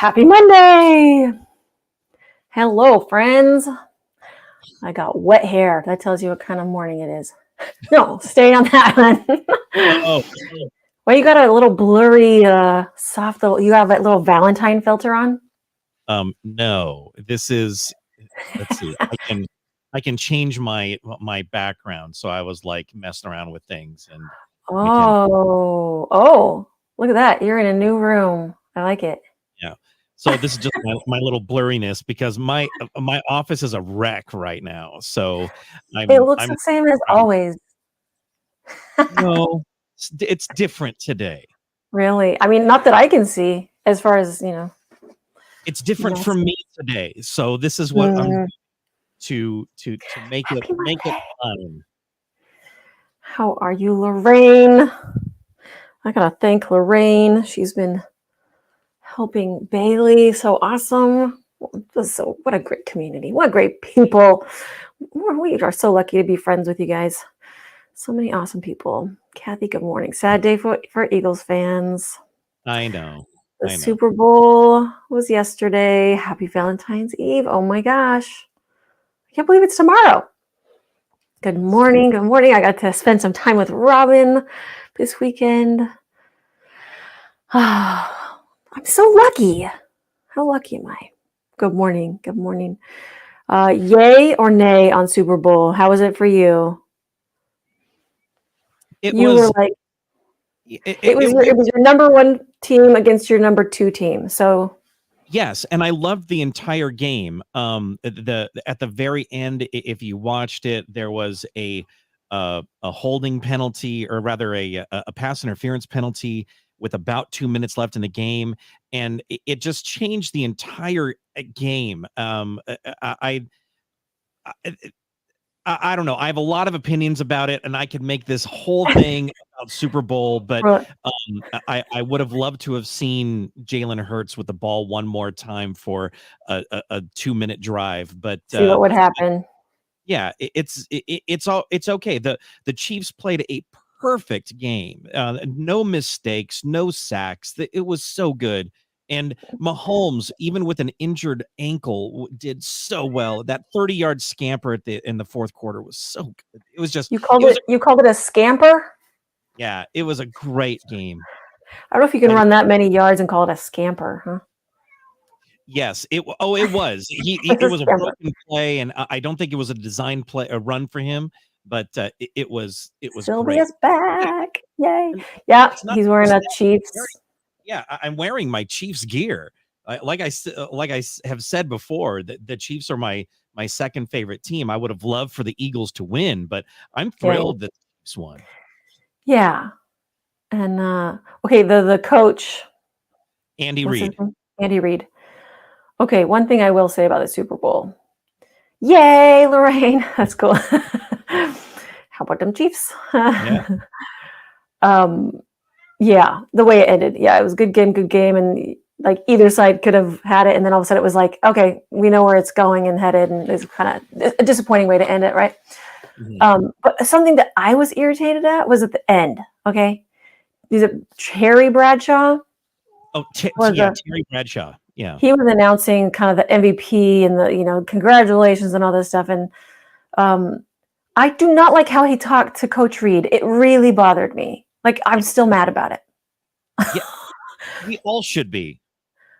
Happy Monday! Hello, friends. I got wet hair. That tells you what kind of morning it is. No, stay on that one. Oh, Well, you got a little blurry, soft little. You have that little Valentine filter on. no. This is. Let's see. I can change my background. So I was like messing around with things, and we can. Oh! Look at that. You're in a new room. I like it. Yeah. So this is just my little blurriness because my office is a wreck right now. So It looks I'm the same as trying. always. No, it's different today. Really? I mean, not that I can see, as far as It's different Yes. for me today. So this is what I'm Mm. to make Happy it Monday. fun. How are you, Lorraine? I gotta thank Lorraine. She's been helping Bailey. So awesome. So what a great community. What great people. We are so lucky to be friends with you guys. So many awesome people. Kathy, good morning. Sad day for Eagles fans. I know. The I know. Super Bowl was yesterday. Happy Valentine's Eve. Oh my gosh. I can't believe it's tomorrow. Good Yes. morning. Good morning. I got to spend some time with Robin this weekend. I'm so lucky. How lucky am I? Good morning. Good morning. Yay or nay on Super Bowl? How was it for you? It You were was like, it, it it, was it, your it it was your number one team against your number two team. So yes, and I loved the entire game. The at the very end, if you watched it, there was a holding penalty, or rather a pass interference penalty with about 2 minutes left in the game, and it just changed the entire game. I I don't know. I have a lot of opinions about it, and I could make this whole thing about Super Bowl, but well, I would have loved to have seen Jalen Hurts with the ball one more time for a 2 minute drive. But see what would happen. yeah, it's okay. The Chiefs played a perfect game. No mistakes, no sacks. It was so good. And Mahomes, even with an injured ankle, did so well. That 30-yard scamper in the fourth quarter was so good. It was just it was You called it a scamper? yeah, it was a great game. I don't know if you can I run that many yards and call it a scamper, huh? Yes, it was. It's It a was a scamper. broken play, and I don't think it was a design play, a run for him, but it was great. Sylvia's back. Yay. And Yeah, it's not he's wearing just a that. Chiefs. Yeah, I'm wearing my Chiefs gear. Have said before, that the Chiefs are my second favorite team. I would have loved for the Eagles to win, but I'm Same. thrilled that the Chiefs won. Yeah. And okay, the coach, Andy what's his Reid. name? Andy Reid. Okay, one thing I will say about the Super Bowl. Yay, Lorraine. That's cool. How about them Chiefs? Yeah. um, yeah, the way it ended. Yeah, it was a good game, and like either side could have had it, and then all of a sudden it was like, okay, we know where it's going and headed, and it's kind of a disappointing way to end it, right? Mhm. But something that I was irritated at was at the end. Okay, is it Terry Bradshaw? Oh, Was yeah, a Terry Bradshaw. Yeah. He was announcing kind of the MVP and the congratulations and all this stuff, and um, I do not like how he talked to Coach Reed. It really bothered me. Like I'm Yeah. still mad about it. Yeah. We all should be.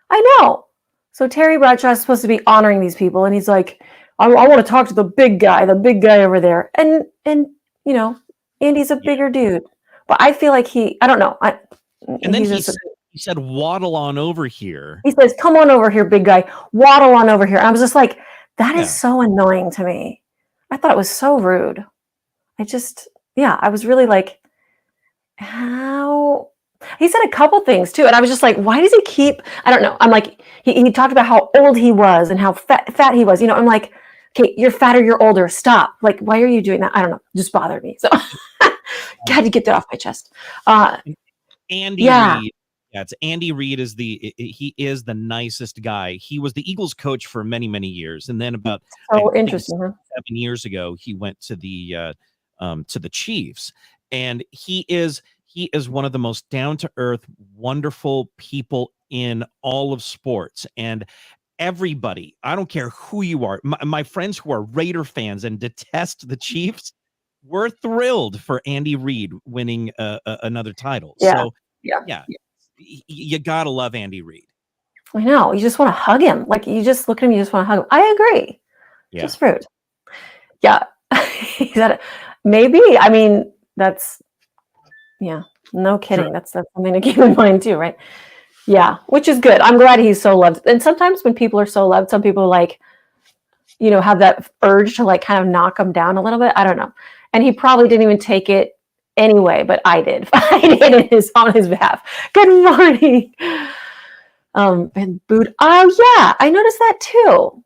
I know. So Terry Bradshaw is supposed to be honoring these people, and he's like, I want to talk to the big guy over there, and you know, Andy's a Yeah. bigger dude, but I feel like I don't know, And then he's just. he said waddle on over here. He says, "Come on over here, big guy. Waddle on over here." I was just like, that is Yeah. so annoying to me. I thought it was so rude. Yeah, I was really like, how? He said a couple things too, and I was just like, why does he keep? I don't know. I'm like, he talked about how old he was and how fat he was. I'm like, okay, you're fatter, you're older. Stop. Like, why are you doing that? I don't know. It just bothered me. So had to get that off my chest. Andy Yeah, Reid. Yeah, it's Andy Reid he is the nicest guy. He was the Eagles coach for many, many years. And then about, I so think interesting, huh? 7 years ago, he went to the Chiefs. And he is one of the most down to earth, wonderful people in all of sports. And everybody, I don't care who you are, my friends who are Raider fans and detest the Chiefs, were thrilled for Andy Reid winning another title. Yeah. So, Yeah. yeah, you gotta love Andy Reid. I know. You just want to hug him. Like, you just look at him, you just want to hug him. I agree. Yeah. Just rude. Yeah. Maybe. I mean, that's, yeah, no kidding. True. That's something to keep in mind too, right? Yeah, which is good. I'm glad he's so loved. And sometimes when people are so loved, some people like, have that urge to like kind of knock him down a little bit. I don't know. And he probably didn't even take it anyway, but I did. I did on his behalf. Good morning. And booed. Oh yeah, I noticed that too.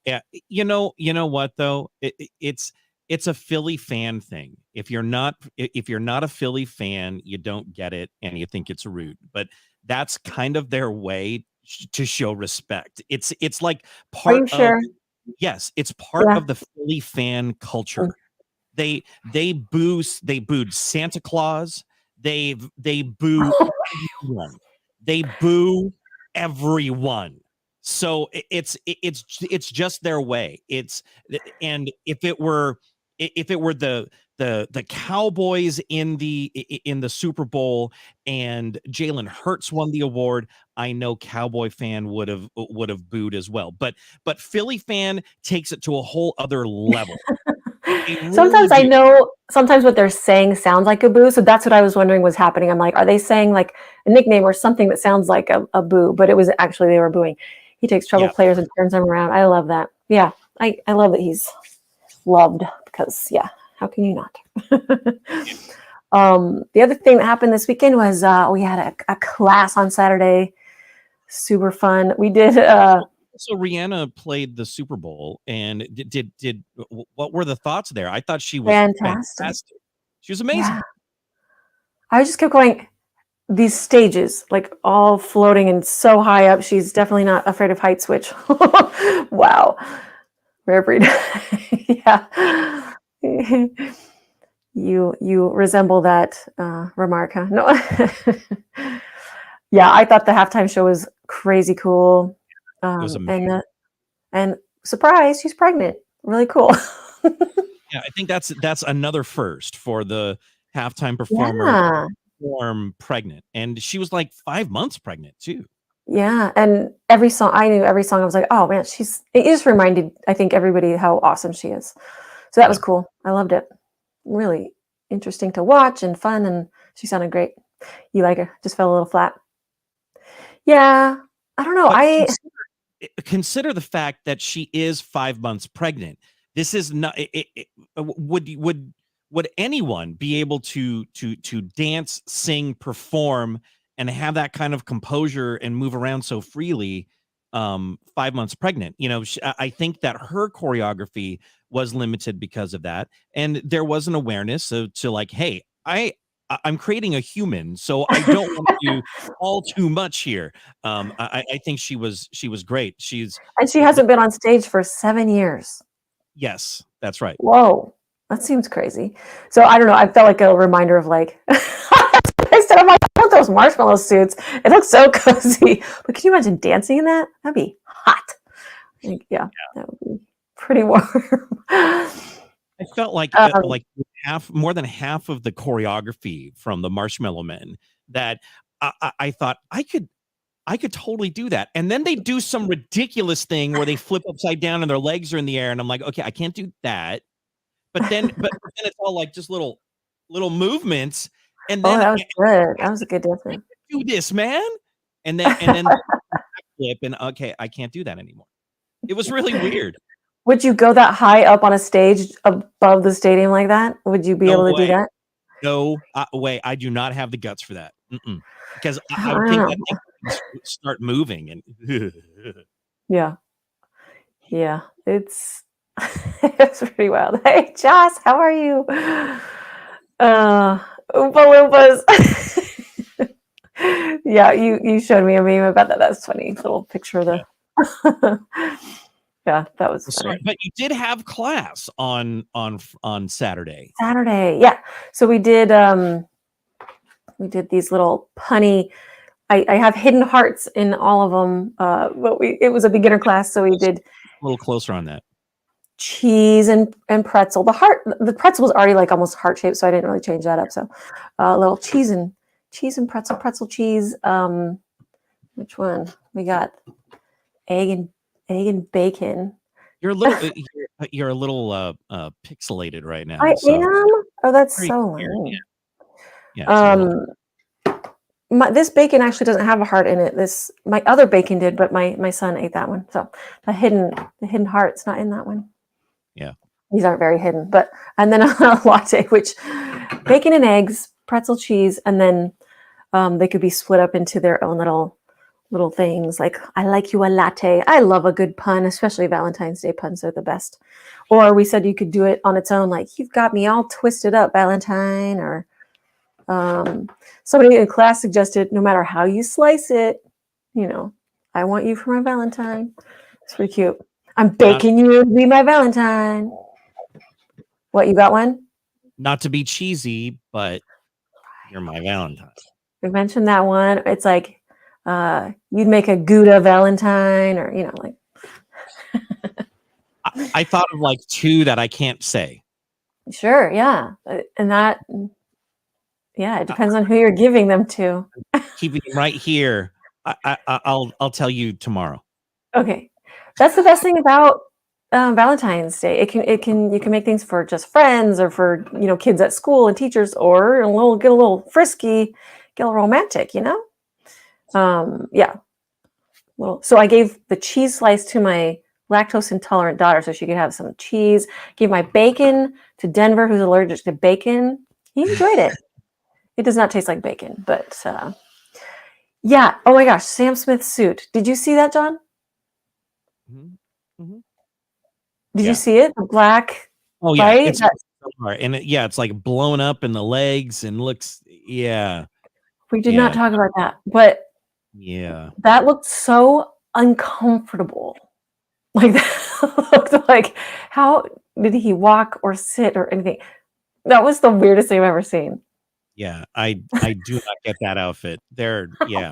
Yeah, you know what though? It's a Philly fan thing. If you're not a Philly fan, you don't get it and you think it's rude. But that's kind of their way to show respect. It's like Are part you of sure? yes, it's part Yeah. of the Philly fan culture. They booed Santa Claus. They boo everyone. They boo everyone. So it's just their way. And if it were the Cowboys in the Super Bowl and Jalen Hurts won the award, I know Cowboy fan would have booed as well. But Philly fan takes it to a whole other level. They really Sometimes I do. know sometimes what they're saying sounds like a boo. So that's what I was wondering was happening. I'm like, are they saying like a nickname or something that sounds like a boo? But it was actually they were booing. He takes troubled Yeah. players and turns them around. I love that. Yeah. I love that he's loved because yeah, how can you not? The other thing that happened this weekend was we had a class on Saturday. Super fun. We did So Rihanna played the Super Bowl, and did what were the thoughts there? I thought she was fantastic. fantastic. She was amazing. Yeah. I just kept going, these stages, like all floating and so high up. She's definitely not afraid of heights, which wow. Very yeah. You resemble that remark, huh? No. Yeah, I thought the halftime show was crazy cool. It was amazing. And surprise, she's pregnant. Really cool. Yeah, I think that's another first for the halftime performer Yeah. perform pregnant, and she was like 5 months pregnant too. Yeah, and every song I knew every song I was like, "Oh man, it just reminded I think everybody how awesome she is." So that was Yeah. cool. I loved it. Really interesting to watch and fun, and she sounded great. You like her? Just fell a little flat. Yeah, I don't know. But I consider the fact that she is 5 months pregnant. This is not would anyone be able to dance, sing, perform, and have that kind of composure and move around so freely 5 months pregnant? I think that her choreography was limited because of that, and there was an awareness to like, hey, I'm creating a human, so I don't want to do all too much here. I think she was great. and she hasn't been on stage for 7 years. Yes, that's right. Whoa, that seems crazy. So I don't know. I felt like a reminder of like I said, I'm like, I want those marshmallow suits. It looks so cozy. But can you imagine dancing in that? That'd be hot. Like, yeah, that would be pretty warm. I felt like more than half of the choreography from the Marshmallow Men that I thought I could totally do that. And then they do some ridiculous thing where they flip upside down and their legs are in the air, and I'm like, okay, I can't do that. But then it's all like just little movements, and Oh, then that was good. That was a good dance move. do this, man. And then flip, and okay, I can't do that anymore. It was really weird. Would you go that high up on a stage above the stadium like that? Would you be No able to do way. that? No way. I do not have the guts for that. Because I I would don't think know. that thing would start moving and Yeah. Yeah. It's it's pretty wild. Hey Joss, how are you? Oompa Loompas. Yeah, you showed me a meme about that. That's funny. Little picture of the yeah, that was sorry. funny. But you did have class on Saturday. Saturday. Yeah. So we did these little punny I have hidden hearts in all of them. But it was a beginner class, so we did A little closer on that. cheese and pretzel. The pretzel was already like almost heart shaped, so I didn't really change that up. So a little cheese and pretzel cheese. Which one? We got egg and bacon. You're a little you're a little pixelated right now. I So am. Oh, that's very so weird. lame. Yeah, it's a little This bacon actually doesn't have a heart in it. My other bacon did, but my son ate that one. So the hidden heart's not in that one. yeah. These aren't very hidden, but and then a latte, which bacon and eggs, pretzel cheese, and then they could be split up into their own little things. Like I like you a latte. I love a good pun, especially Valentine's Day puns are the best. Or we said you could do it on its own, like you've got me all twisted up, Valentine. Or somebody in class suggested, no matter how you slice it, I want you for my Valentine. It's pretty cute. I'm baking you to be my Valentine. What, you got one? Not to be cheesy, but you're my Valentine. We mentioned that one. It's like you'd make a Gouda Valentine, or like. I thought of like two that I can't say. Sure, yeah, and that, yeah, it depends on who you're giving them to. Keeping them right here. I'll tell you tomorrow. Okay, that's the best thing about Valentine's Day. You can make things for just friends or for kids at school and teachers, or get a little frisky, get a little romantic. Yeah. Well, so I gave the cheese slice to my lactose intolerant daughter so she could have some cheese. Gave my bacon to Denver, who's allergic to bacon. He enjoyed it. It does not taste like bacon, but yeah. Oh my gosh, Sam Smith's suit. Did you see that, John? Mm-hmm. Did you see it? The black. Oh yeah, right? it's and it's like blown up in the legs and looks. Yeah, we did not talk about that, but yeah, that looked so uncomfortable. Like that looked like, how did he walk or sit or anything? That was the weirdest thing I've ever seen. yeah. I do not get that outfit. Yeah.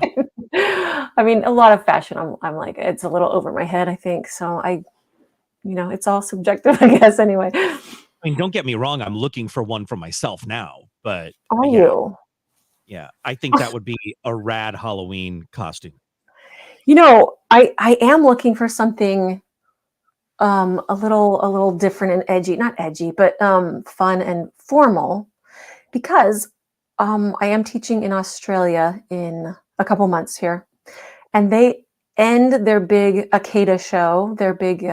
I mean, a lot of fashion, I'm like, it's a little over my head, I think. So it's all subjective, I guess, anyway. I mean, don't get me wrong. I'm looking for one for myself now, but Are you? Yeah, I think that would be a rad Halloween costume. I am looking for something a little different and edgy, not edgy, but fun and formal, because I am teaching in Australia in a couple months here, and they end their big Akeda show, their big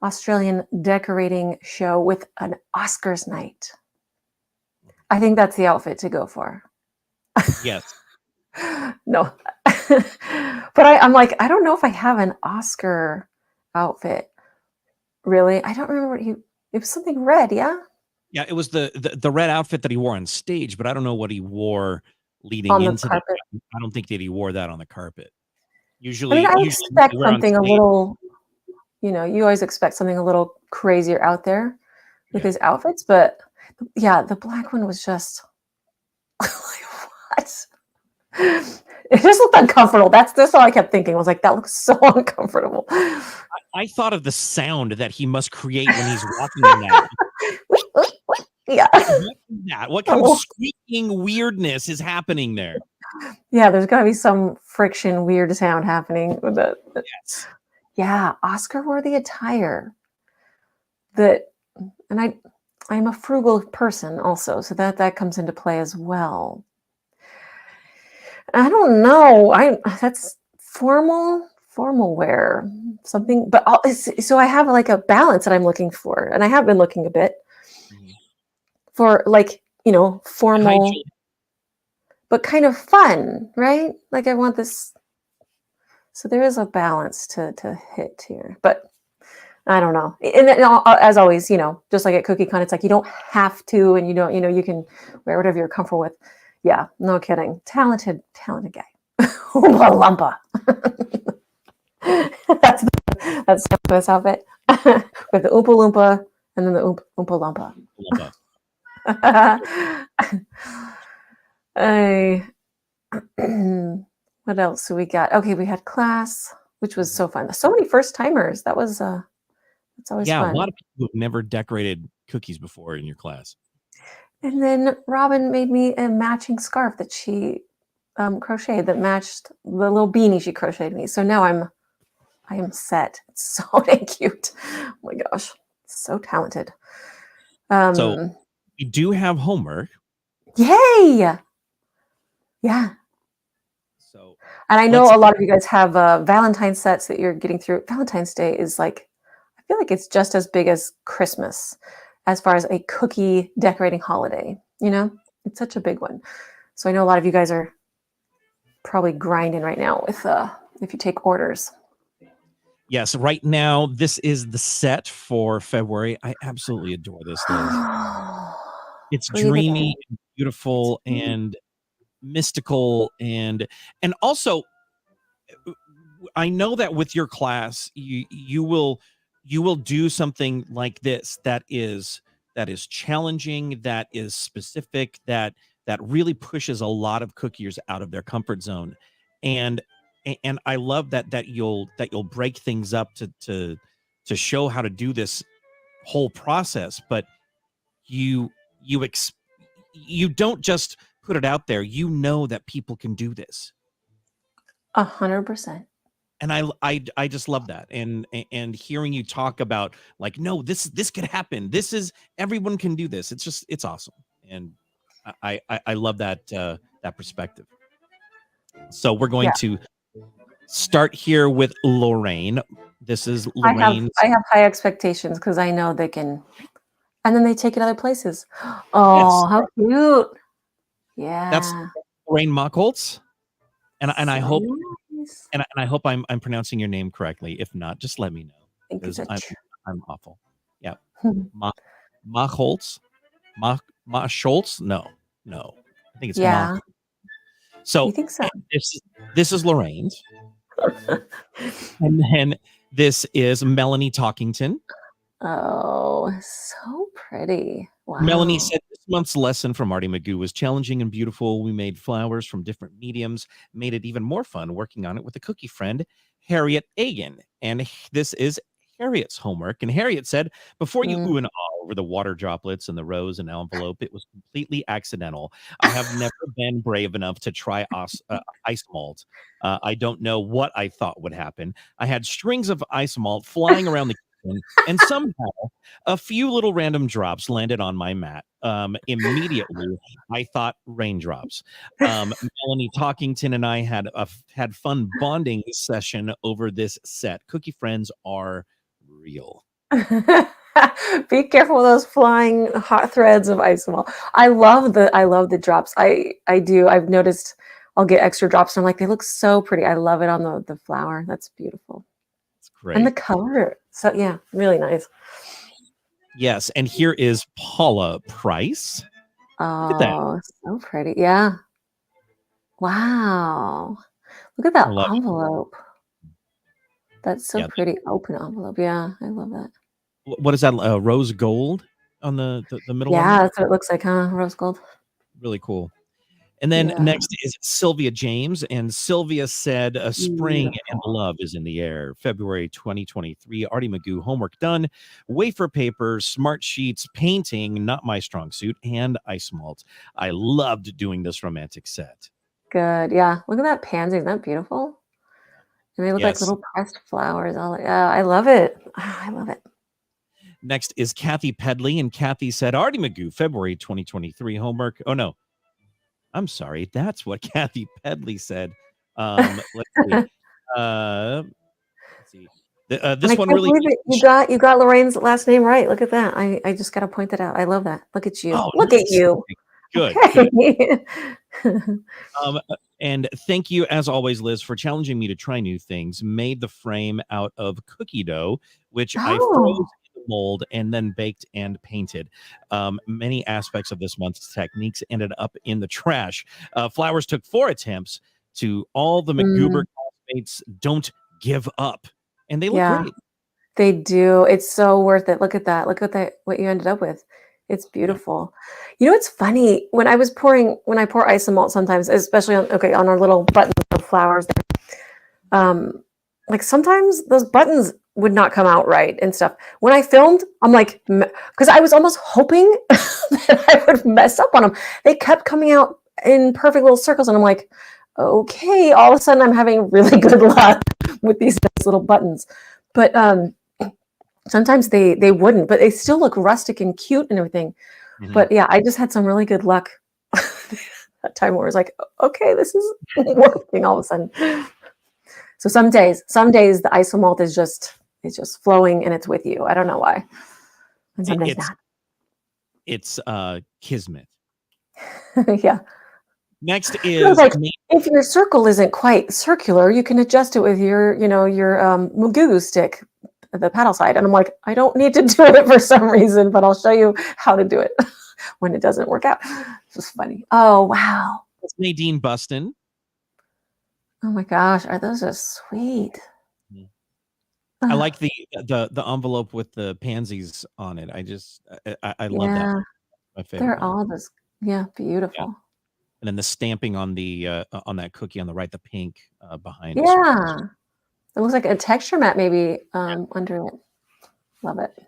Australian decorating show, with an Oscars night. I think that's the outfit to go for. Yes. No. But I'm like, I don't know if I have an Oscar outfit. Really? I don't remember it was something red, yeah? Yeah, it was the red outfit that he wore on stage, but I don't know what he wore leading On the into carpet. that. I don't think that he wore that on the carpet. I Usually, expect we're on something a stage. little, you always expect something a little crazier out there with his outfits, but yeah, the black one was just like, what? It just looked uncomfortable. That's all I kept thinking. I was like, that looks so uncomfortable. I thought of the sound that he must create when he's walking in that. Yeah. What kind of squeaking weirdness is happening there? Yeah, there's got to be some friction, weird sound happening with it. Yes. Yeah, Oscar-worthy attire. And I'm a frugal person also, so that comes into play as well. I don't know. That's formal wear, something. But so I have like a balance that I'm looking for, and I have been looking a bit for like formal, but kind of fun, right? Like I want this. So there is a balance to hit here, but I don't know. And then, as always, just like at CookieCon, it's like you don't have to, and you don't, you can wear whatever you're comfortable with. Yeah, no kidding. Talented guy. Oompa Loompa. that's this outfit with the Oompa Loompa and then the Oompa Loompa. What else do we got? Okay, we had class, which was so fun. So many first timers. That was it's always Yeah, a lot fun. of people have never decorated cookies before in your class. And then Robin made me a matching scarf that she crocheted that matched the little beanie she crocheted me. So now I am set. It's so dang cute. Oh my gosh, so talented. So we do have homework. Yay! Yeah. So And I let's know a lot of you guys have Valentine sets that you're getting through. Valentine's Day is like, I feel like it's just as big as Christmas as far as a cookie decorating holiday. You know, it's such a big one. So I know a lot of you guys are probably grinding right now with if you take orders. Yes, right now this is the set for February. I absolutely adore this, Liz. It's Breathe it dreamy in. and beautiful and mystical and also I know that with your class you will do something like this that is challenging, that is specific, that really pushes a lot of cookiers out of their comfort zone. And I love that you'll break things up to show how to do this whole process, but you you ex- you don't just put it out there. You know that people can do this. 100%. And I just love that. And hearing you talk about like, no, this could happen. This is everyone can do this. It's awesome. And I love that that perspective. So we're going Yeah, to start here with Lorraine. This is Lorraine's. I have high expectations because I know they can, and then they take it other places. Yes, Oh, how cute! that's Yeah, Lorraine Mockholtz. And I so hope nice. and I hope I'm pronouncing your name correctly. If not, just let me know I think it's because a I'm awful. Yeah. Ma Mockholtz. Ma Schultz? No. I think it's Mock. yeah. So You think so? this is Lorraine's. And then this is Melanie Talkington. Oh, so pretty. Melanie Wow. said this month's lesson from Arty McGoo was challenging and beautiful. We made flowers from different mediums, made it even more fun working on it with a cookie friend, Harriet Agan. And this is Harriet's homework. And Harriet said, before you ooh and ah over the water droplets and the rose and envelope, it was completely accidental. I have never been brave enough to try ice malt. I don't know what I thought would happen. I had strings of ice malt flying around the kitchen, and somehow a few little random drops landed on my mat. Immediately, I thought raindrops. Melanie Talkington and I had fun bonding session over this set. Cookie friends are real. Be careful with those flying hot threads of ice malt. I love the drops. I do. I've noticed I'll get extra drops and I'm like, they look so pretty. I love it on the flower. That's beautiful. It's And the great. color. So yeah, really nice. Yes, and here is Paula Price. Look at that. Oh, so pretty. Yeah. Wow. Look at I that love it. envelope. That's so Yeah. pretty. Open envelope. Yeah, I love that. What is that? Rose gold on the middle one Yeah, there? that's what it looks like, huh? Rose gold. Really cool. And then Yeah. next is Sylvia James, and Sylvia said, "Spring and Beautiful. love is in the air." February 2023. Arty McGoo, homework done. Wafer paper, smart sheets, painting, not my strong suit, and ice malt. I loved doing this romantic set. Good. Yeah. Look at that pansy. Isn't that beautiful? And they look like Yes. little pressed flowers. All I love it. I love it. Next is Kathy Pedley, and Kathy said, "Arty McGoo, February 2023 homework." Oh no, I'm sorry. That's what Kathy Pedley said. Let's see. Let's see. And I This one can't really. believe it. You got Lorraine's last name right. Look at that. I just got to point that out. I love that. Look at you. Oh, Look at nice. you. Good, good. Okay. And thank you, as always, Liz, for challenging me to try new things. Made the frame out of cookie dough, which I froze Oh. in the mold and then baked and painted. Many aspects of this month's techniques ended up in the trash. Flowers took 4 attempts. To all the McGoober Mm, classmates, don't give up. And they look yeah, great. they do. It's so worth it. Look at that. Look at that. What you ended up with. It's Yeah. beautiful. You know, it's funny when I pour ice and malt sometimes, especially on our little button flowers. Like sometimes those buttons would not come out right and stuff. When I filmed, I'm like, because I was almost hoping that I would mess up on them. They kept coming out in perfect little circles, and I'm like, okay. All of a sudden, I'm having really good luck with these little buttons. But sometimes they wouldn't, but they still look rustic and cute and everything. But yeah, I just had some really good luck that time where it was like, okay, this is working all of a sudden. So some days the isomalt is just flowing and it's with you. I don't know why. And some days not. It's kismet. Yeah. Next is like, if your circle isn't quite circular, you can adjust it with your McGoo stick, the paddle side. And I'm like, I don't need to do it for some reason, but I'll show you how to do it when it doesn't work out. It's just funny. Oh wow. It's Nadine Buston. Oh my gosh, are those just sweet? I like the envelope with the pansies on it. I love that. My favorite. They're all just beautiful. Yeah. And then the stamping on the on that cookie on the right, the pink behind. Yeah, it looks like a texture mat maybe under it. Love it.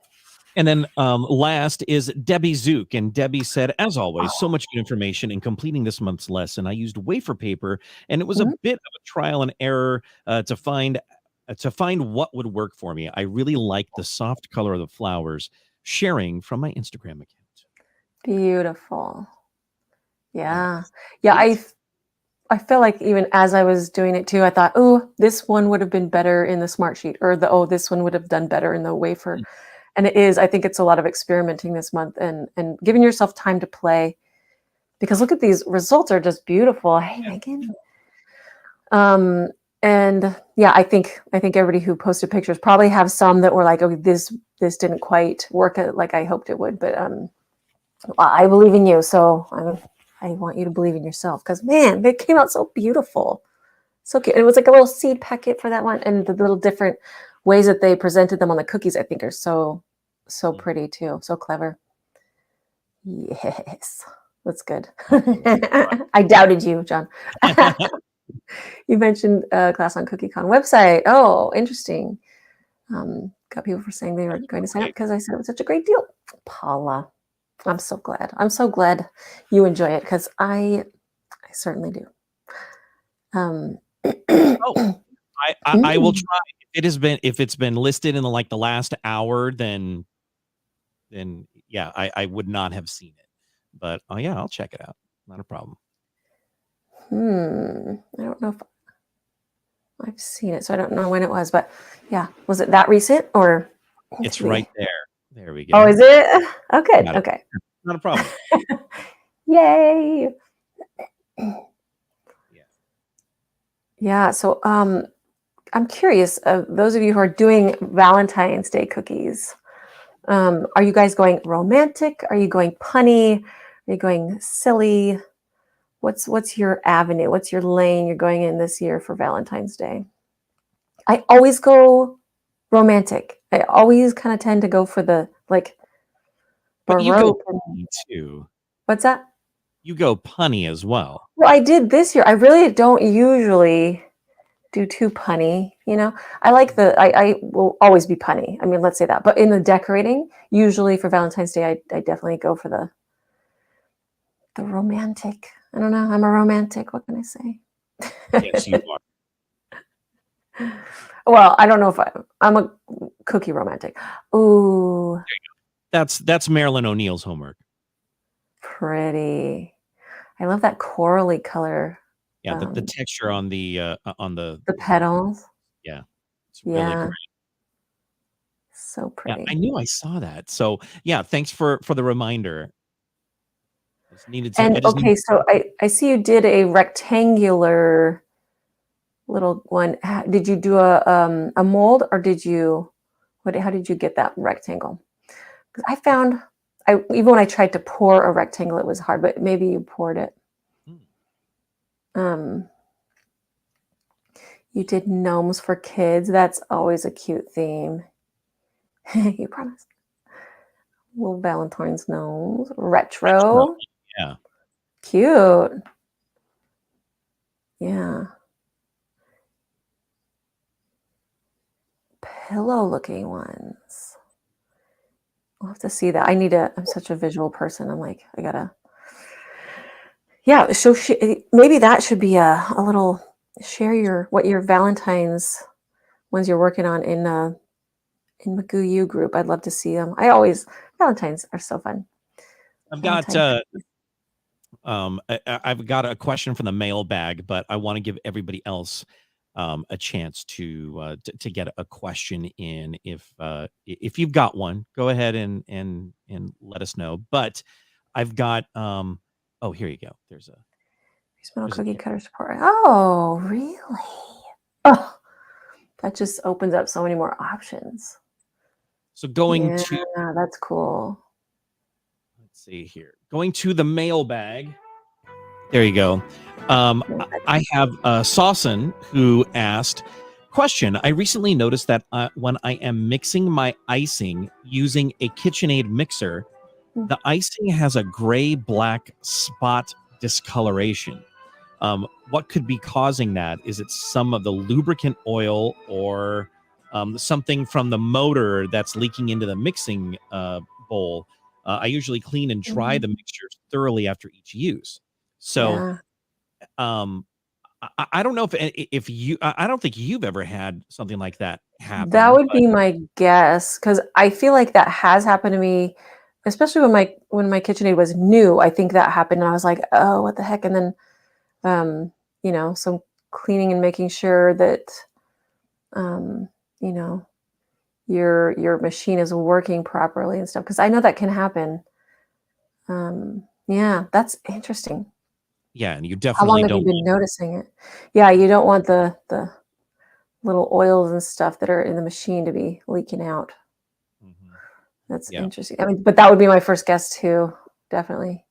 And then last is Debbie Zook. And Debbie said, as always, so much good information in completing this month's lesson. I used wafer paper, and it was a bit of a trial and error to find what would work for me. I really like the soft color of the flowers. Sharing from my Instagram account. Beautiful. Yeah. I feel like even as I was doing it too, I thought, oh, this one would have been better in the smart sheet, or this one would have done better in the wafer. And it is. I think it's a lot of experimenting this month and giving yourself time to play, because look at these results are just beautiful. Hey, Megan. And yeah, I think everybody who posted pictures probably have some that were like, oh, this didn't quite work like I hoped it would, but I believe in you, so I want you to believe in yourself, because man, they came out so beautiful, so cute. And it was like a little seed packet for that one, and the little different ways that they presented them on the cookies, I think, are so pretty too, so clever. Yes, that's good. I doubted you, John. You mentioned class on CookieCon website. Oh, interesting. Got people for saying they were going to sign up because I said it was such a great deal. Paula, I'm so glad. I'm so glad you enjoy it, because I certainly do. I will try. If it's been listed in the last hour, then yeah, I would not have seen it. But yeah, I'll check it out. Not a problem. I don't know if I've seen it, so I don't know when it was, but yeah, was it that recent or? It's right there. There we go. Oh, is it? Okay. Okay. Not a problem. Yay. Yeah. So, I'm curious, those of you who are doing Valentine's Day cookies, are you guys going romantic? Are you going punny? Are you going silly? What's your avenue? What's your lane you're going in this year for Valentine's Day? I always go romantic. I always kind of tend to go for the but you go punny too. What's that? You go punny as well. Well, I did this year. I really don't usually do too punny, I like I will always be punny. I mean, let's say that. But in the decorating, usually for Valentine's Day, I definitely go for the romantic. I don't know. I'm a romantic. What can I say? Yes, you are. Well, I don't know if I'm a cookie romantic. Ooh. That's Marilyn O'Neill's homework. Pretty. I love that corally color. Yeah, the texture on the petals. Yeah, it's really great. So pretty. Yeah, I knew I saw that. So yeah, thanks for the reminder. So I see you did a rectangular little one. Did you do a mold, or how did you get that rectangle? Because I found even when I tried to pour a rectangle, it was hard, but maybe you poured it. You did gnomes for kids. That's always a cute theme. You promised. Little Valentine's gnomes. Retro. Yeah. Cute. Yeah. pillow-looking ones. I'll have to see that. I'm such a visual person. I'm like, I gotta. Yeah, so maybe that should be a little share what your Valentine's ones you're working on in McGoo U group. I'd love to see them. Valentine's are so fun. I've got Valentine's. I've got a question from the mailbag, but I want to give everybody else a chance to get a question in. If you've got one, go ahead and let us know. But I've got oh, here you go. There's Metal cookie cutter support. Oh, really? Oh, that just opens up so many more options. So going to, that's cool. Let's see here. Going to the mailbag. There you go. I have Sawson who asked, question, I recently noticed that when I am mixing my icing using a KitchenAid mixer, the icing has a gray-black spot discoloration. What could be causing that? Is it some of the lubricant oil or something from the motor that's leaking into the mixing bowl? I usually clean and dry the mixtures thoroughly after each use. So I don't know if you, I don't think you've ever had something like that happen. That would be my guess, because I feel like that has happened to me, especially when my KitchenAid was new. I think that happened, and I was like, oh, what the heck? And then some cleaning and making sure that your machine is working properly and stuff, because I know that can happen. Yeah, that's interesting. Yeah, and you definitely How long have you been noticing it? Yeah, you don't want the little oils and stuff that are in the machine to be leaking out. That's interesting. I mean, but that would be my first guess too. Definitely.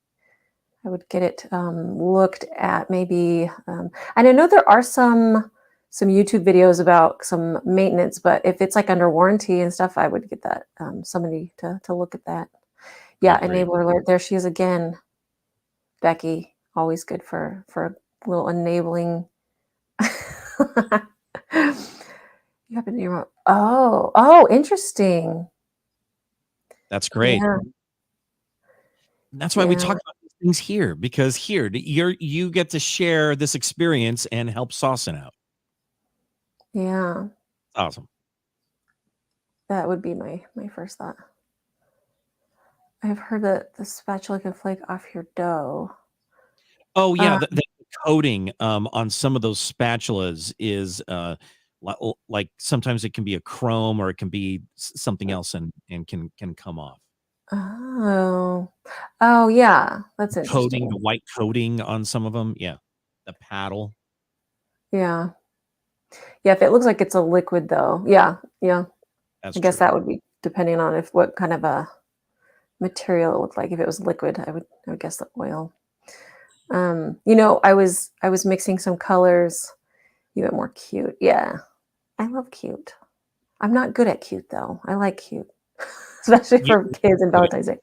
I would get it looked at maybe. And I know there are some YouTube videos about some maintenance, but if it's like under warranty and stuff, I would get that somebody to look at that. Yeah, enabler alert. There she is again. Becky, always good for a little enabling. You happen to be wrong. Oh, interesting. That's great. Yeah. That's why we talk about these things here, because here you get to share this experience and help Sawson out. Yeah. Awesome. That would be my first thought. I've heard that the spatula can flake off your dough. Oh yeah, the coating on some of those spatulas is like sometimes it can be a chrome or it can be something else and can come off. Oh yeah, that's interesting. Coating, the white coating on some of them, yeah, the paddle. Yeah, if it looks like it's a liquid though, yeah. That's I guess that would be depending on what kind of a material it looked like. If it was liquid, I would guess the oil. I was mixing some colors. You went more cute. Yeah, I love cute. I'm not good at cute though. I like cute, especially for kids and Valentine's Day.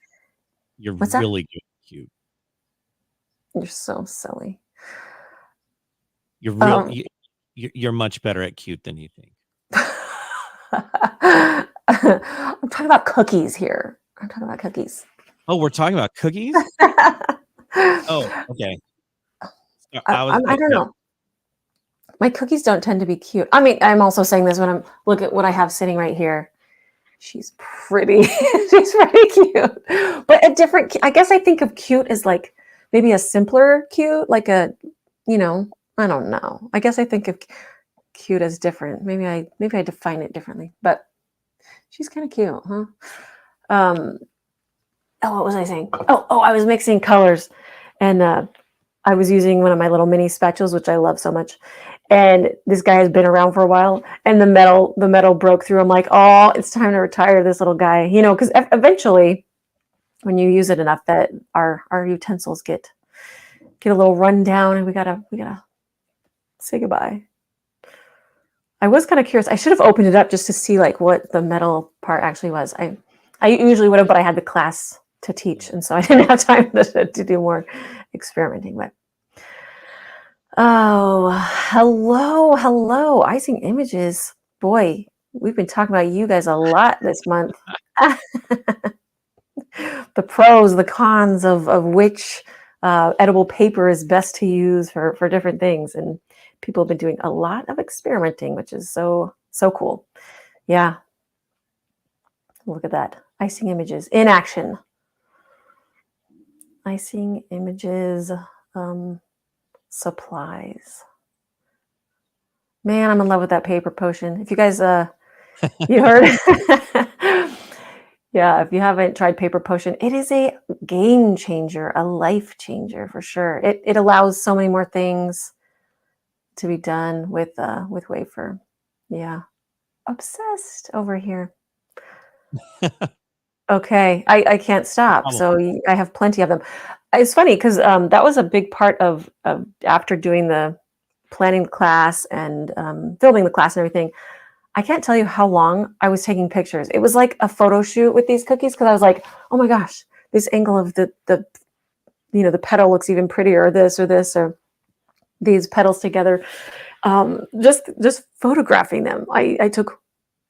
You're really good at cute. You're so silly. You're much better at cute than you think. I'm talking about cookies here. I'm talking about cookies. Oh, we're talking about cookies? Oh, okay. I don't know. My cookies don't tend to be cute. I mean, I'm also saying this when I'm look at what I have sitting right here. She's pretty. She's pretty cute. But a different, I guess I think of cute as like maybe a simpler cute, like I don't know. I guess I think of cute as different. Maybe I define it differently. But she's kind of cute, huh? What was I saying? Oh, I was mixing colors, and I was using one of my little mini spatulas, which I love so much. And this guy has been around for a while, and the metal broke through. I'm like, oh, it's time to retire this little guy, because eventually, when you use it enough, that our utensils get a little run down, and we gotta say goodbye. I was kind of curious. I should have opened it up just to see like what the metal part actually was. I usually would have, but I had the class to teach, and so I didn't have time to do more experimenting. But oh, hello, icing images. Boy, We've been talking about you guys a lot this month. The pros, the cons of which edible paper is best to use for different things. And people have been doing a lot of experimenting, which is so cool. Yeah. Look at that. Icing images in action. Icing images, supplies. Man, I'm in love with that paper potion. If you guys, you heard, yeah, if you haven't tried paper potion, it is a game changer, a life changer for sure. It allows so many more things to be done with wafer. Yeah, obsessed over here. Okay, I can't stop. So I have plenty of them. It's funny because that was a big part of after doing the planning the class and filming the class and everything. I can't tell you how long I was taking pictures. It was like a photo shoot with these cookies because I was like, oh my gosh, this angle of the the petal looks even prettier, or this or these petals together. Just photographing them. I took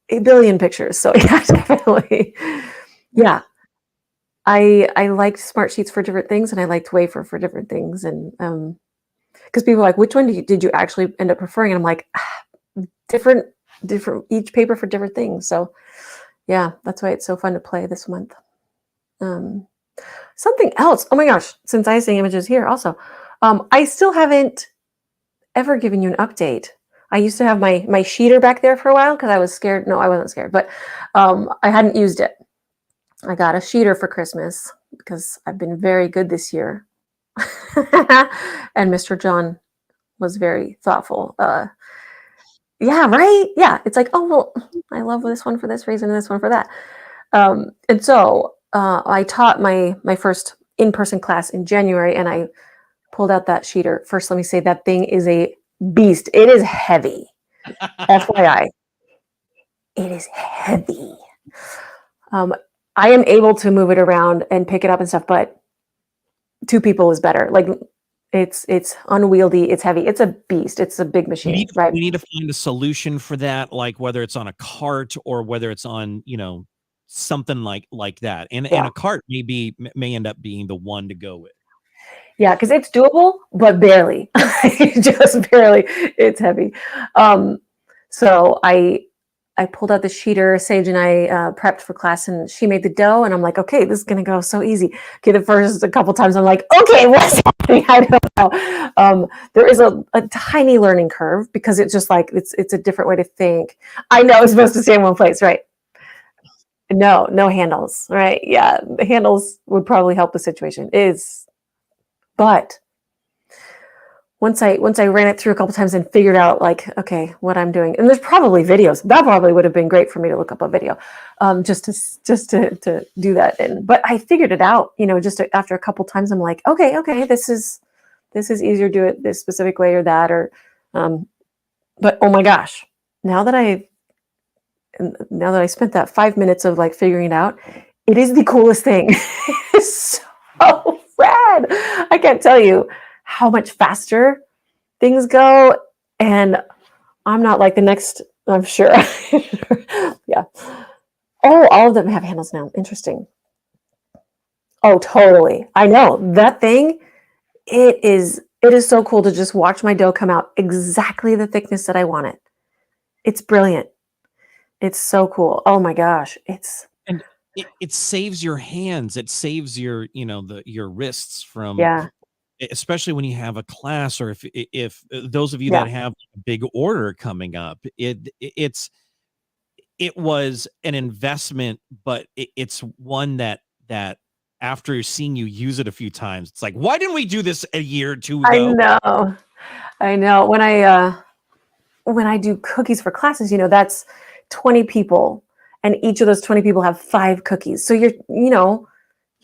a billion pictures. So yeah, definitely. Yeah. I liked smart sheets for different things, and I liked wafer for different things. And because people are like, which one did you actually end up preferring? And I'm like, different each paper for different things. So yeah, that's why it's so fun to play this month. Something else. Oh my gosh, since icing images here also, I still haven't ever given you an update. I used to have my sheeter back there for a while because I was scared. No, I wasn't scared, but I hadn't used it. I got a sheeter for Christmas because I've been very good this year. And Mr. John was very thoughtful. Yeah, right? Yeah. It's like, oh, well, I love this one for this reason and this one for that. And so I taught my first in-person class in January, and I pulled out that sheeter. First, let me say that thing is a beast. It is heavy. FYI. It is heavy. I am able to move it around and pick it up and stuff, but 2 people is better. Like it's unwieldy. It's heavy. It's a beast. It's a big machine, right? We need to find a solution for that, like whether it's on a cart or whether it's on, something like that. And a cart may end up being the one to go with. Yeah, because it's doable, but barely. Just barely. It's heavy. So I pulled out the sheeter. Sage and I prepped for class, and she made the dough. And I'm like, okay, this is gonna go so easy. Okay, the first a couple times, I'm like, okay, what's happening? I don't know. There is a tiny learning curve because it's just like it's a different way to think. I know it's supposed to stay in one place, right? No handles, right? Yeah, the handles would probably help the situation. But once I ran it through a couple times and figured out like, okay, what I'm doing, and there's probably videos. That probably would have been great for me to look up a video, just to do that. But I figured it out, after a couple times. I'm like, okay, this is easier to do it this specific way or that, or, but oh my gosh, now that I spent that 5 minutes of like figuring it out, it is the coolest thing. It's so rad. I can't tell you how much faster things go, and I'm not like the next, I'm sure. Yeah. Oh, all of them have handles now. Interesting. Oh, totally. I know that thing. It is so cool to just watch my dough come out exactly the thickness that I want it. It's brilliant. It's so cool. Oh my gosh. And it saves your hands. It saves your, your wrists from, yeah. Especially when you have a class, or if those of you that have a big order coming up, it was an investment, but it's one that after seeing you use it a few times, it's like, why didn't we do this a year or two ago? I know. When I do cookies for classes, that's 20 people, and each of those 20 people have 5 cookies. So you're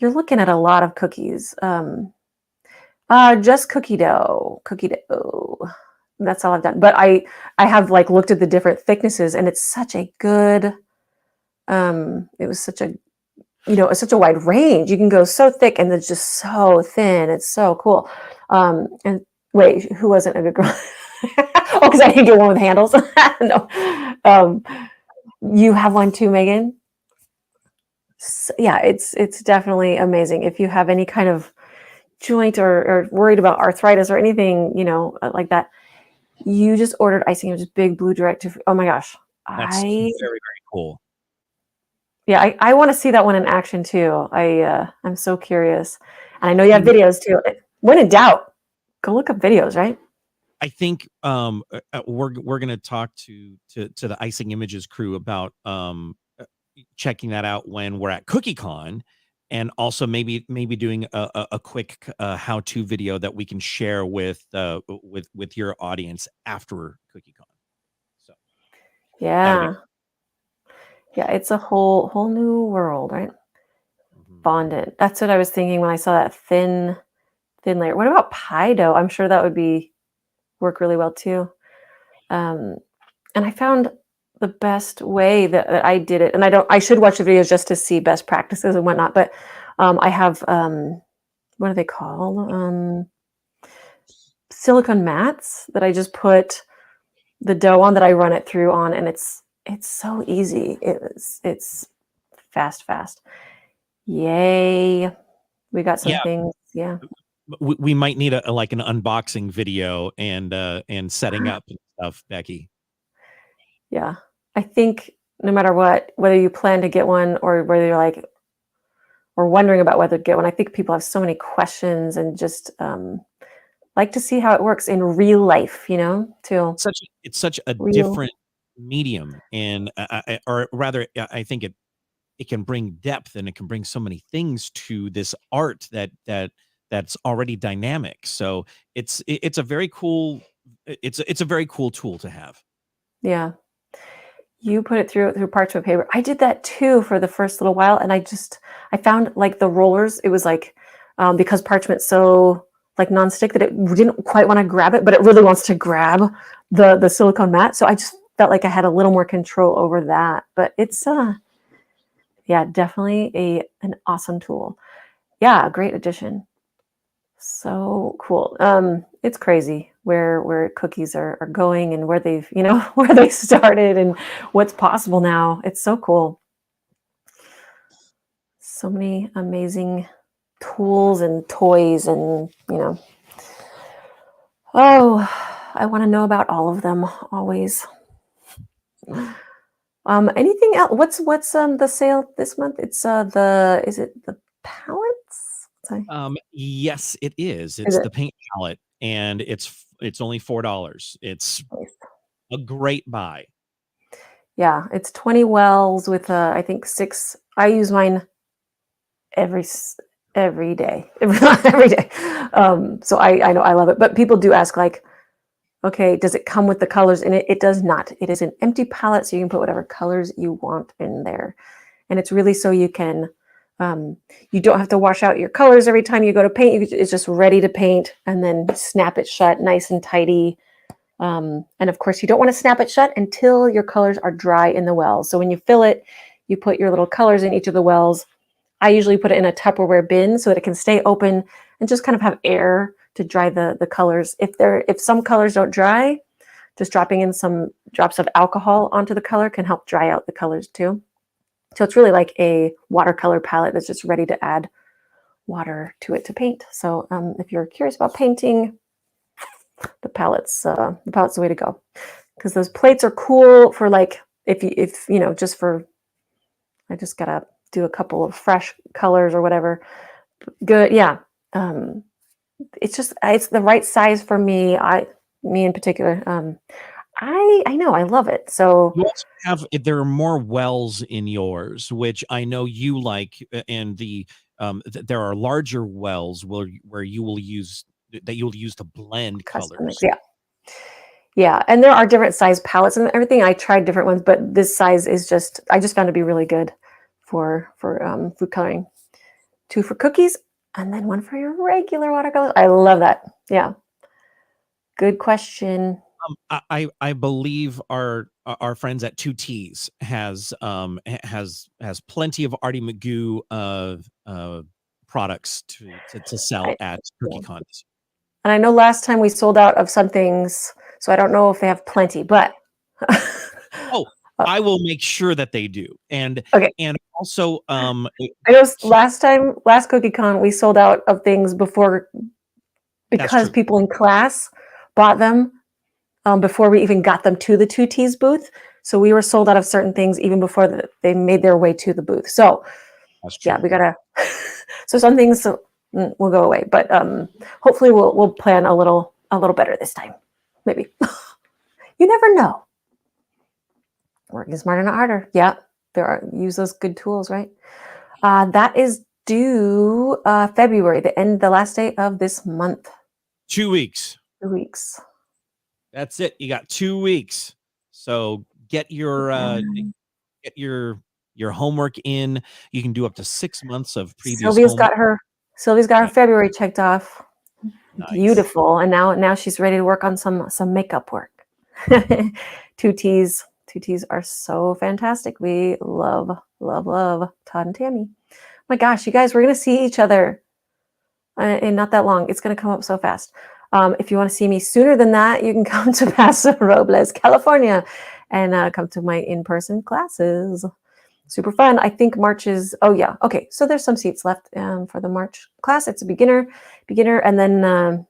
looking at a lot of cookies. Just cookie dough. That's all I've done. But I have like looked at the different thicknesses, and it's such a good, it was such a, it's such a wide range. You can go so thick and then just so thin. It's so cool. And wait, who wasn't a good girl? Oh, because I didn't get one with handles. No. You have one too, Megan? Yeah, it's definitely amazing. If you have any kind of joint or worried about arthritis or anything, like that, you just ordered icing images, big blue directive. Oh my gosh. That's very, very cool. Yeah, I want to see that one in action too. I'm so curious. And I know you have videos too. When in doubt, go look up videos, right? I think we're gonna talk to the Icing Images crew about checking that out when we're at CookieCon, and also maybe doing a quick how-to video that we can share with your audience after CookieCon. So that'll be Yeah. Yeah, it's a whole new world, right? Fondant. That's what I was thinking when I saw that thin layer. What about pie dough? I'm sure that would work really well too. And I found the best way that I did it, and I should watch the videos just to see best practices and whatnot. But I have what are they called? Silicone mats that I just put the dough on that I run it through on, and it's so easy. It's fast. Yay. We got some things. Yeah. we might need like an unboxing video and setting up and stuff, Becky. Yeah. I think no matter what, whether you plan to get one or whether you're like, or wondering about whether to get one, I think people have so many questions and just like to see how it works in real life, too. It's such a Real. different medium, and or rather, I think it can bring depth, and it can bring so many things to this art that's already dynamic. So it's a very cool it's a very cool tool to have. Yeah. You put it through parchment paper. I did that too for the first little while, and I found like the rollers. It was like because parchment's so like nonstick that it didn't quite want to grab it, but it really wants to grab the silicone mat. So I just felt like I had a little more control over that. But it's yeah, definitely an awesome tool. Yeah, great addition. So cool. It's crazy where cookies are going and where they've, where they started and what's possible now. It's so cool. So many amazing tools and toys and, oh, I want to know about all of them always. Anything else? What's the sale this month? It's is it the palettes? Sorry. Yes, it is. Is It's it? the paint palette, and it's only $4. It's a great buy. Yeah, it's 20 wells with I think 6. I use mine every day, every day. So I know I love it, but people do ask like, okay, does it come with the colors in it? It does not. It is an empty palette, so you can put whatever colors you want in there, and it's really so you can. You don't have to wash out your colors every time you go to paint. It's just ready to paint, and then snap it shut, nice and tidy. And of course, you don't want to snap it shut until your colors are dry in the wells. So when you fill it, you put your little colors in each of the wells. I usually put it in a Tupperware bin so that it can stay open and just kind of have air to dry the colors. If some colors don't dry, just dropping in some drops of alcohol onto the color can help dry out the colors too. So it's really like a watercolor palette that's just ready to add water to it to paint. So if you're curious about painting, the palette's the way to go, because those plates are cool for like if just for, I just gotta do a couple of fresh colors or whatever. Good, yeah. It's the right size for me. Me in particular. I know I love it. So You also have there are more wells in yours, which I know you like, and there are larger wells where you'll use to blend custom mix, colors. yeah, and there are different size palettes and everything. I tried different ones, but this size is I just found to be really good for food coloring. 2 for cookies, and then 1 for your regular watercolor. I love that. Yeah, good question. I believe our friends at Two T's has plenty of Arty McGoo products to sell at Yeah. CookieCon. And I know last time we sold out of some things, so I don't know if they have plenty, but Oh, I will make sure that they do. And Okay. also I know last Cookie Con, we sold out of things because true. people in class bought them before we even got them to the 2Ts booth. So we were sold out of certain things even before they made their way to the booth. So That's true. yeah, we gotta. So some things will go away, but hopefully we'll plan a little better this time. Maybe. You never know. Working smarter, not harder. Yeah, use those good tools, right? That is due February, the last day of this month. 2 weeks. 2 weeks. That's it. You got 2 weeks. So get your homework in. You can do up to 6 months of previous homework. Sylvia's got her February checked off. Nice. Beautiful. And now she's ready to work on some makeup work. 2Ts are so fantastic. We love Todd and Tammy. My gosh, you guys, we're gonna see each other in not that long. It's gonna come up so fast. If you want to see me sooner than that, you can come to Paso Robles, California, and come to my in-person classes. Super fun. I think March is, oh yeah, okay. So there's some seats left for the March class. It's a beginner, and then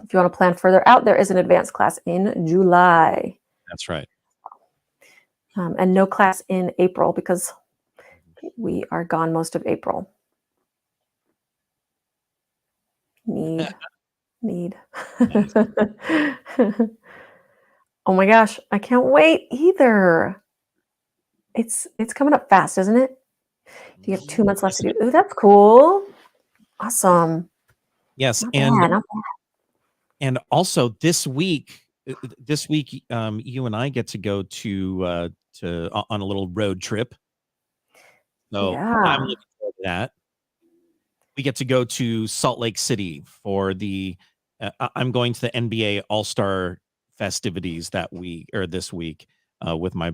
if you want to plan further out, there is an advanced class in July. That's right. And no class in April because we are gone most of April. Need. Oh my gosh, I can't wait either. It's coming up fast, isn't it? You have 2 months left to do. Oh, that's cool. Awesome. Yes, not bad. And also this week, you and I get to go to on a little road trip. So yeah. I'm looking forward to that. We get to go to Salt Lake City for the. I'm going to the NBA All-Star festivities this week with my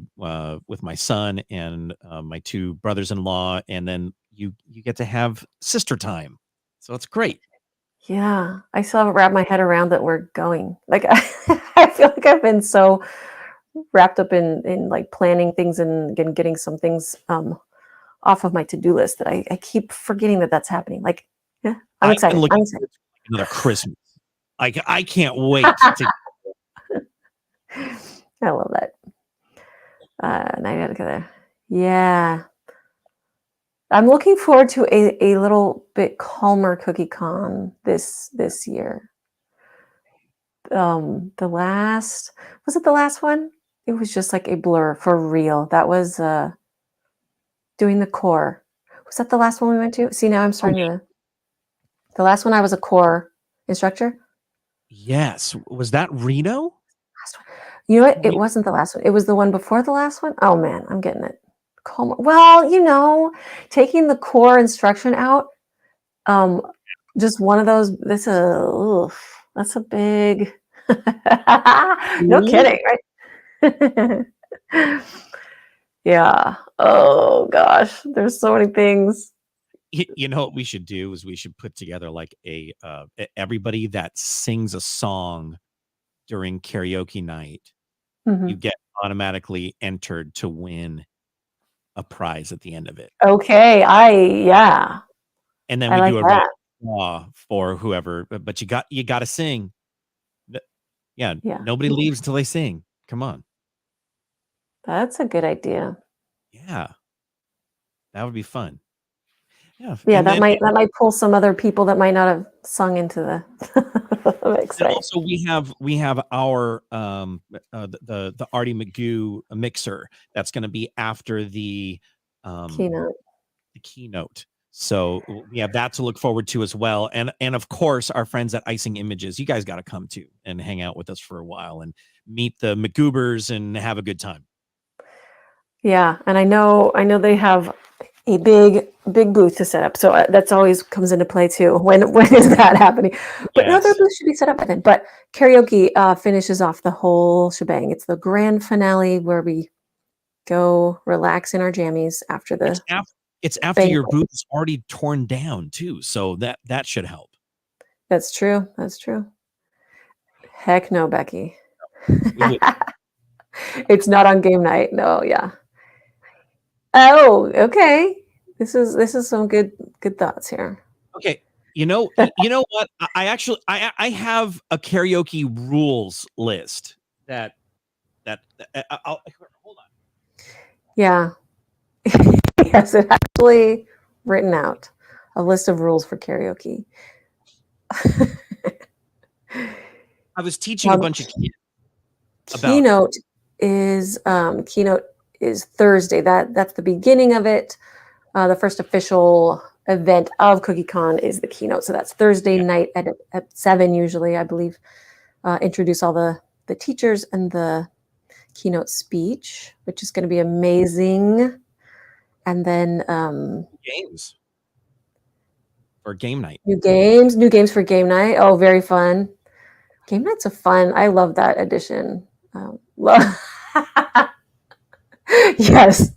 son and my 2 brothers-in-law, and then you get to have sister time. So it's great. Yeah, I still haven't wrapped my head around that we're going. Like I feel like I've been so wrapped up in like planning things and getting some things off of my to-do list that I keep forgetting that that's happening. Like, yeah, I'm excited. I'm excited. Another Christmas. I can't wait to. I love that. Now I gotta go there. Yeah. I'm looking forward to a little bit calmer Cookie Con this year. Was it the last one? It was just like a blur for real. That was doing the core. Was that the last one we went to? See, now I'm starting to. The last one I was a core instructor. Yes. Was that Reno? Last one. You know what? It wasn't the last one. It was the one before the last one. Oh man, I'm getting it. Well, taking the core instruction out, just one of those. That's a big. No kidding, right? Yeah. Oh gosh, there's so many things. You know what we should do is we should put together like everybody that sings a song during karaoke night. Mm-hmm. You get automatically entered to win a prize at the end of it. Okay, yeah. And then we do a draw for whoever, but you got to sing. Yeah, nobody leaves till they sing. Come on. That's a good idea. Yeah. That would be fun. Yeah, that might pull some other people that might not have sung into the mix. And also we have our the Arty McGoo mixer that's going to be after the keynote. So we have that to look forward to as well. And of course our friends at Icing Images, you guys got to come too and hang out with us for a while and meet the McGoobers and have a good time. Yeah, and I know they have a big booth to set up, so that's always comes into play too. When is that happening? But no, their booth should be set up by then. But karaoke finishes off the whole shebang. It's the grand finale where we go relax in our jammies after the. It's after your booth is already torn down too, so that should help. That's true. Heck no, Becky. It's not on game night. No, yeah. Oh, okay. This is some good thoughts here. Okay. You know what? I actually I have a karaoke rules list I'll hold on. Yeah. Yes, it actually written out a list of rules for karaoke. I was teaching a bunch of kids about Keynote keynote is Thursday. That's the beginning of it. The first official event of CookieCon is the keynote. So that's Thursday yeah, night at 7 usually, I believe. Introduce all the teachers and the keynote speech, which is going to be amazing. And then games for game night. new games for game night. Oh, very fun. Game nights are fun. I love that edition. Yes,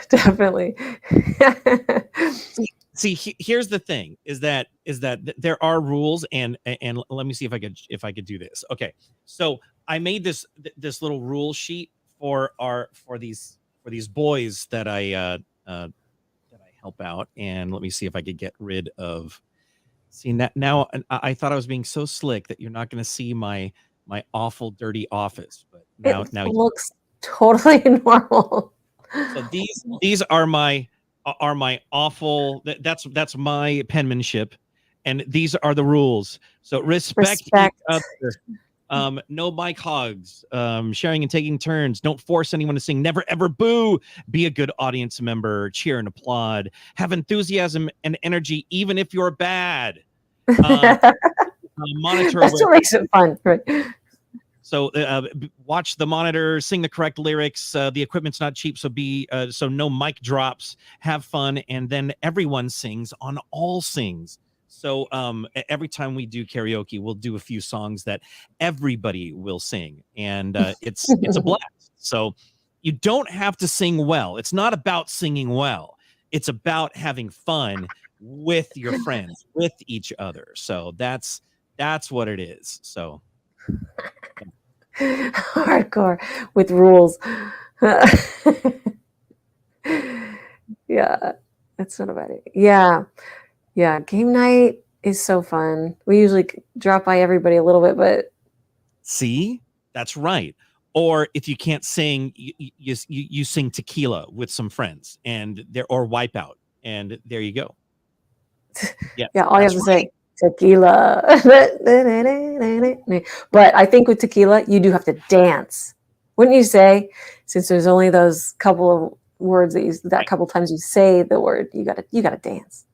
definitely. See, here's the thing: is that there are rules, and let me see if I could do this. Okay, so I made this little rule sheet for these boys that I help out, and let me see if I could get rid of. See now I thought I was being so slick that you're not going to see my awful dirty office, but It now looks totally normal. so these are my awful that's my penmanship, and these are the rules. So respect each other. No mic hogs, sharing and taking turns. Don't force anyone to sing. Never ever boo. Be a good audience member. Cheer and applaud. Have enthusiasm and energy, even if you're bad. Monitor. That's what makes it fun, right? So watch the monitor, sing the correct lyrics. The equipment's not cheap, so so no mic drops. Have fun, and then everyone sings on all sings. So every time we do karaoke, we'll do a few songs that everybody will sing, and it's a blast. So you don't have to sing well. It's not about singing well. It's about having fun with your friends, with each other. So that's what it is. So. Hardcore with rules. Yeah, that's not about it. Yeah, game night is so fun. We usually drop by everybody a little bit, but see, that's right. Or if you can't sing, you sing tequila with some friends, and or Wipeout, and there you go. Yeah, all you have to say tequila. But I think with tequila, you do have to dance, wouldn't you say? Since there's only those couple of words that couple times you say the word, you gotta dance.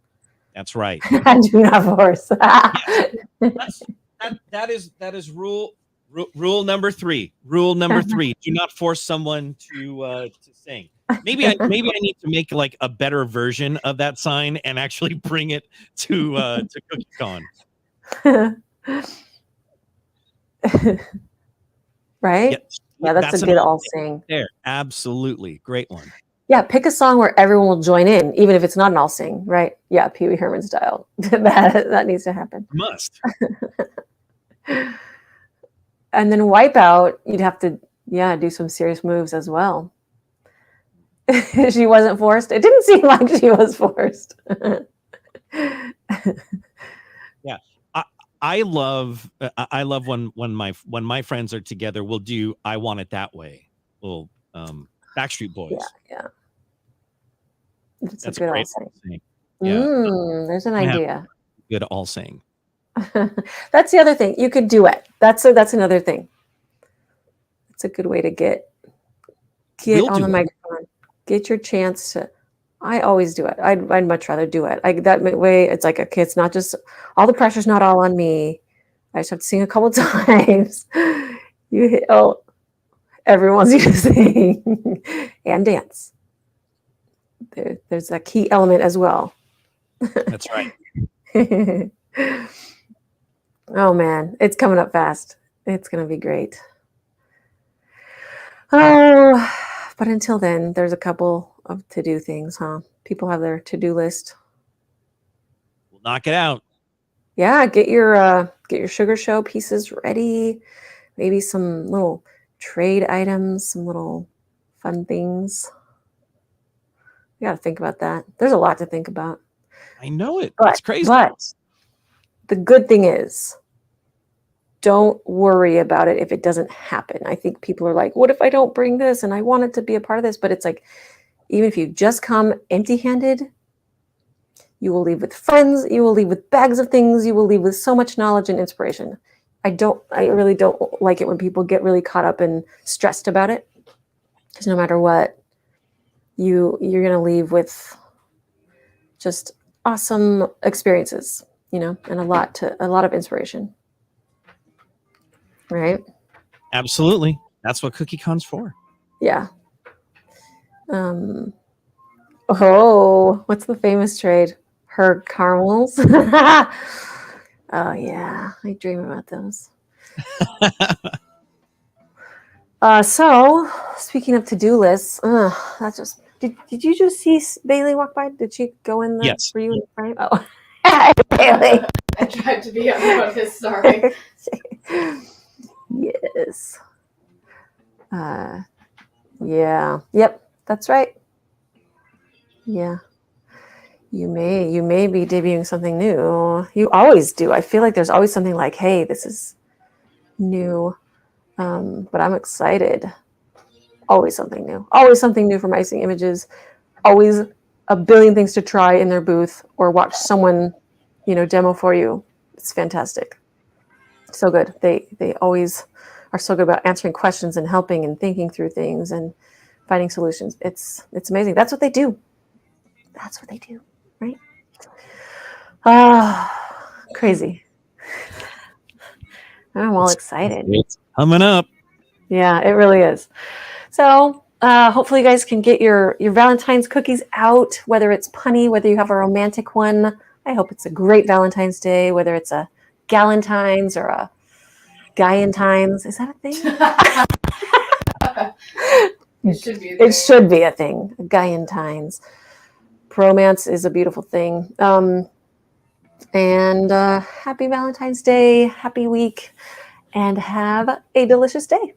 That's right. I do not force. Yes. That is rule number 3. Rule number 3: do not force someone to sing. Maybe I need to make like a better version of that sign and actually bring it to CookieCon. Right? Yeah, that's a good all sing. There, absolutely, great one. Yeah, pick a song where everyone will join in, even if it's not an all sing, right? Yeah, Pee Wee Herman style. that needs to happen. Must. And then Wipeout, you'd have to, do some serious moves as well. She wasn't forced. It didn't seem like she was forced. Yeah, I love when my friends are together. We'll do "I Want It That Way." Well, Backstreet Boys. Yeah. That's a great all sing. Yeah. There's an idea. Good all sing. That's the other thing. You could duet. That's another thing. It's a good way to get on the microphone. Get your chance to. I always do it. I'd much rather do it. That way, it's like, okay, it's not just all the pressure's not all on me. I just have to sing a couple times. Everyone's going to sing and dance. There's a key element as well. That's right. Oh man, it's coming up fast. It's going to be great. Oh, but until then, there's a couple of to-do things, huh? People have their to-do list. We'll knock it out. Yeah, get your sugar show pieces ready. Maybe some little trade items, some little fun things. You got to think about that. There's a lot to think about. I know it. But, It's crazy. But the good thing is, don't worry about it if it doesn't happen. I think people are like, what if I don't bring this and I want it to be a part of this? But it's like, even if you just come empty-handed, you will leave with friends, you will leave with bags of things, you will leave with so much knowledge and inspiration. I really don't like it when people get really caught up and stressed about it. Because no matter what, you're gonna leave with just awesome experiences, and a lot of inspiration. Right? Absolutely. That's what CookieCon's for. Yeah. What's the famous trade? Her caramels. Oh yeah, I dream about those. So speaking of to-do lists, that's just. Did you just see Bailey walk by? Did she go in there Yes. for you in the frame? Oh, Bailey. I tried to be on notice. Sorry. Yes. Yeah. Yep. That's right. Yeah. You may be debuting something new. You always do. I feel like there's always something like, hey, this is new. But I'm excited. Always something new. Always something new from Icing Images. Always a billion things to try in their booth or watch someone, demo for you. It's fantastic. So good. They always are so good about answering questions and helping and thinking through things and finding solutions. It's amazing. That's what they do. That's what they do, right? Crazy. I'm all excited. It's coming up. Yeah, it really is. So hopefully you guys can get your Valentine's cookies out, whether it's punny, whether you have a romantic one. I hope it's a great Valentine's Day, whether it's a Galentine's or a Guyentine's. Is that a thing? It should be. It should be a thing. Guyentine's. Romance is a beautiful thing. And happy Valentine's Day, happy week, and have a delicious day.